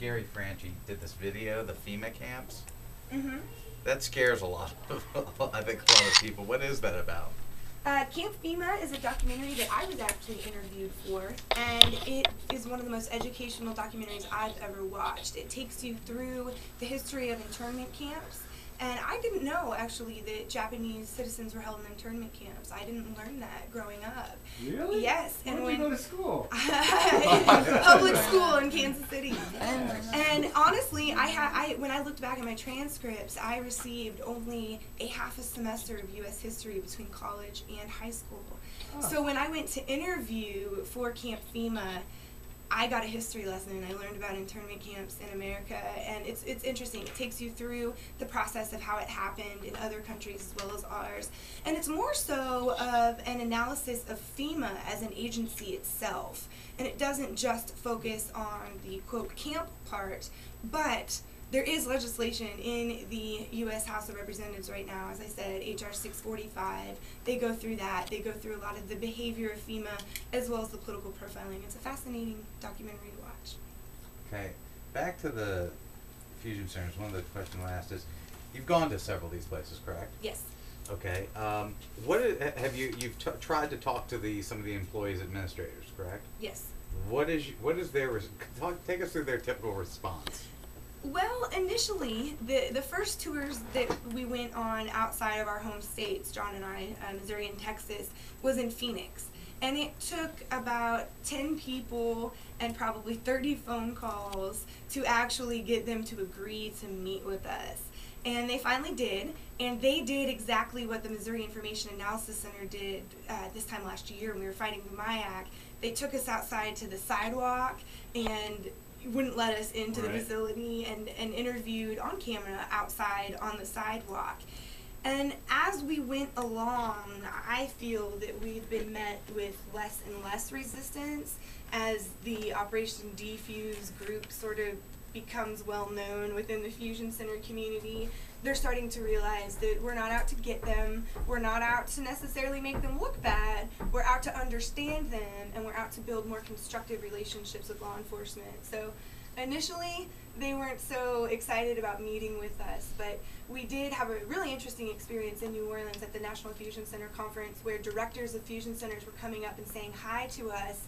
Gary Franchi did this video, the FEMA camps. Mm-hmm. That scares a lot of, I think, a lot of people. What is that about? Camp FEMA is a documentary that I was actually interviewed for, and it is one of the most educational documentaries I've ever watched. It takes you through the history of internment camps, and I didn't know, actually, that Japanese citizens were held in internment camps. I didn't learn that growing up. Really? Yes. Where did you go to school? Public school in Kansas City. And honestly, when I looked back at my transcripts, I received only a half a semester of U.S. history between college and high school. Oh. So when I went to interview for Camp FEMA, I got a history lesson and I learned about internment camps in America, and it's interesting. It takes you through the process of how it happened in other countries as well as ours. And it's more so of an analysis of FEMA as an agency itself. And it doesn't just focus on the, quote, camp part, but there is legislation in the U.S. House of Representatives right now, as I said, H.R. 645. They go through that. They go through a lot of the behavior of FEMA as well as the political profiling. It's a fascinating documentary to watch. Okay, back to the fusion centers. One of the questions I asked is, you've gone to several of these places, correct? Yes. Okay. Have you've tried to talk to some of the employees, administrators, correct? Yes. What is their take us through their typical response? Well, initially, the first tours that we went on outside of our home states, John and I, Missouri and Texas, was in Phoenix. And it took about 10 people and probably 30 phone calls to actually get them to agree to meet with us. And they finally did, and they did exactly what the Missouri Information Analysis Center did this time last year when we were fighting the MIAC. They took us outside to the sidewalk and wouldn't let us into the facility, and interviewed on camera outside on the sidewalk. And as we went along, I feel that we've been met with less and less resistance as the Operation Defuse group sort of becomes well known within the Fusion Center community. They're starting to realize that we're not out to get them, we're not out to necessarily make them look bad, we're out to understand them, and we're out to build more constructive relationships with law enforcement. So initially, they weren't so excited about meeting with us, but we did have a really interesting experience in New Orleans at the National Fusion Center Conference, where directors of fusion centers were coming up and saying hi to us,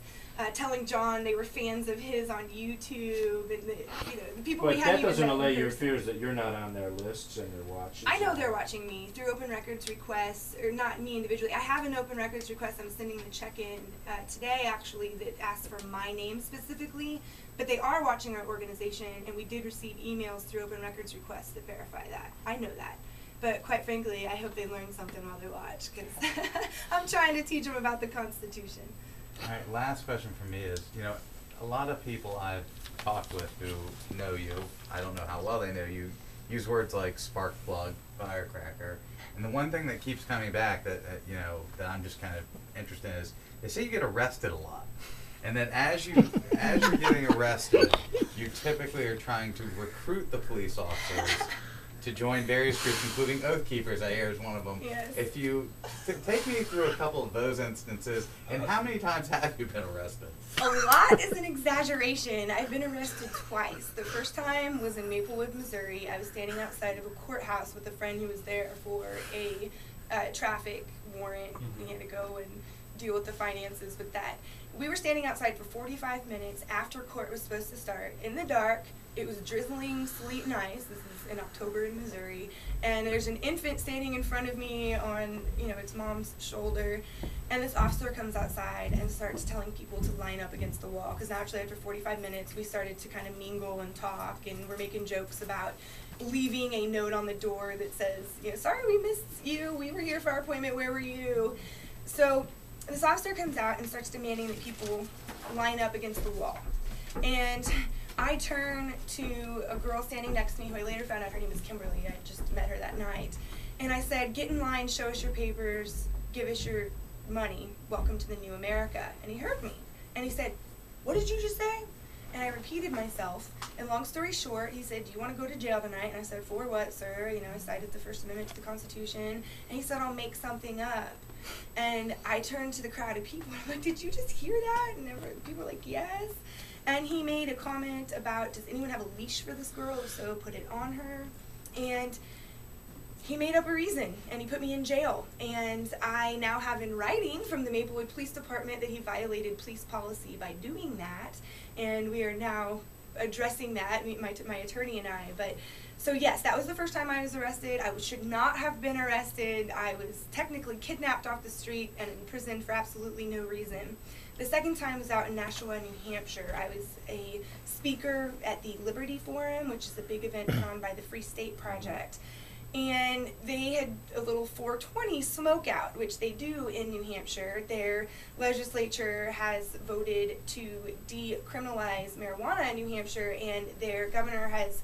telling John they were fans of his on YouTube, and the people we hadn't even met in person. But that doesn't allay your fears that you're not on their lists and they're watching. I know they're watching me through open records requests, or not me individually. I have an open records request I'm sending the check-in today, actually, that asks for my name specifically. But they are watching our organization, and we did receive emails through open records requests that verify that. I know that. But quite frankly, I hope they learn something while they watch, because I'm trying to teach them about the Constitution. All right, last question for me is, a lot of people I've talked with who know you, I don't know how well they know you, use words like spark plug, firecracker. And the one thing that keeps coming back that I'm just kind of interested in is, they say you get arrested a lot. And then as you're getting arrested, you typically are trying to recruit the police officers to join various groups, including Oath Keepers, I hear is one of them. Yes. If you take me through a couple of those instances, and how many times have you been arrested? A lot is an exaggeration. I've been arrested twice. The first time was in Maplewood, Missouri. I was standing outside of a courthouse with a friend who was there for a traffic warrant. We had to go and deal with the finances with that. We were standing outside for 45 minutes after court was supposed to start, in the dark. It was drizzling sleet and ice. This is in October in Missouri. And there's an infant standing in front of me on, its mom's shoulder. And this officer comes outside and starts telling people to line up against the wall. Because actually after 45 minutes, we started to kind of mingle and talk. And we're making jokes about leaving a note on the door that says, sorry we missed you. We were here for our appointment. Where were you? So this officer comes out and starts demanding that people line up against the wall. And I turn to a girl standing next to me, who I later found out her name was Kimberly. I just met her that night. And I said, get in line, show us your papers, give us your money, welcome to the new America. And he heard me. And he said, what did you just say? And I repeated myself. And long story short, he said, do you want to go to jail tonight? And I said, for what, sir? I cited the First Amendment to the Constitution. And he said, I'll make something up. And I turned to the crowd of people, and I'm like, did you just hear that? And people were like, yes. And he made a comment about, does anyone have a leash for this girl? If so, put it on her. And he made up a reason, and he put me in jail. And I now have in writing from the Maplewood Police Department that he violated police policy by doing that. And we are now addressing that, my attorney and I. But so yes, that was the first time I was arrested. I should not have been arrested. I was technically kidnapped off the street and imprisoned for absolutely no reason. The second time was out in Nashua, New Hampshire. I was a speaker at the Liberty Forum, which is a big event put on by the Free State Project. And they had a little 420 smoke out, which they do in New Hampshire. Their legislature has voted to decriminalize marijuana in New Hampshire, and their governor has,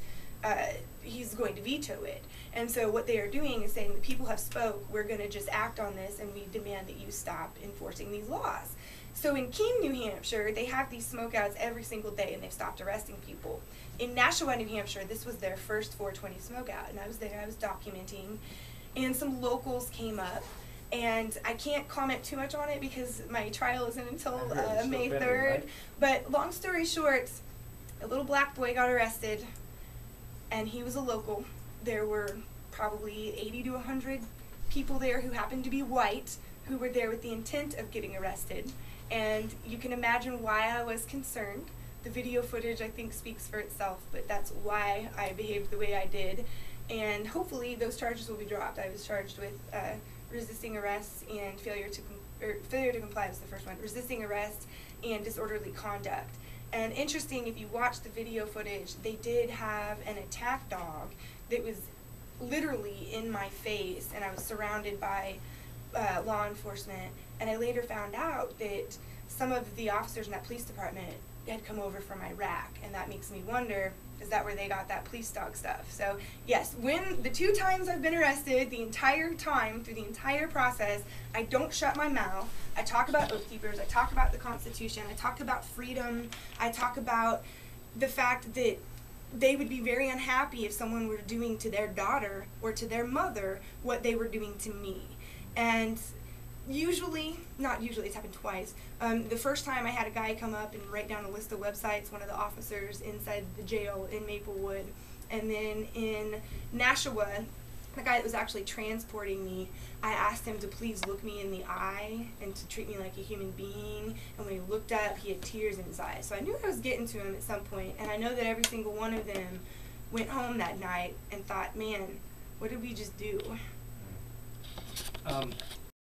he's going to veto it. And so what they are doing is saying the people have spoke, we're going to just act on this, and we demand that you stop enforcing these laws. So in Keene, New Hampshire, they have these smokeouts every single day, and they've stopped arresting people. In Nashua, New Hampshire, this was their first 420 smokeout, and I was there, I was documenting, and some locals came up, and I can't comment too much on it because my trial isn't until May 3rd, right? But long story short, a little black boy got arrested, and he was a local. There were probably 80 to 100 people there who happened to be white, who were there with the intent of getting arrested. And you can imagine why I was concerned. The video footage, I think, speaks for itself, but that's why I behaved the way I did. And hopefully those charges will be dropped. I was charged with resisting arrest and failure to comply was the first one. Resisting arrest and disorderly conduct. And interesting, if you watch the video footage, they did have an attack dog that was literally in my face, and I was surrounded by law enforcement. And I later found out that some of the officers in that police department had come over from Iraq, and that makes me wonder, is that where they got that police dog stuff? So yes, when the 2 times I've been arrested, the entire time, through the entire process, I don't shut my mouth. I talk about Oath Keepers, I talk about the Constitution, I talk about freedom, I talk about the fact that they would be very unhappy if someone were doing to their daughter or to their mother what they were doing to me. And usually, not usually, it's happened twice. The first time I had a guy come up and write down a list of websites, one of the officers inside the jail in Maplewood. And then in Nashua, the guy that was actually transporting me, I asked him to please look me in the eye and to treat me like a human being. And when he looked up, he had tears in his eyes. So I knew I was getting to him at some point. And I know that every single one of them went home that night and thought, man, what did we just do?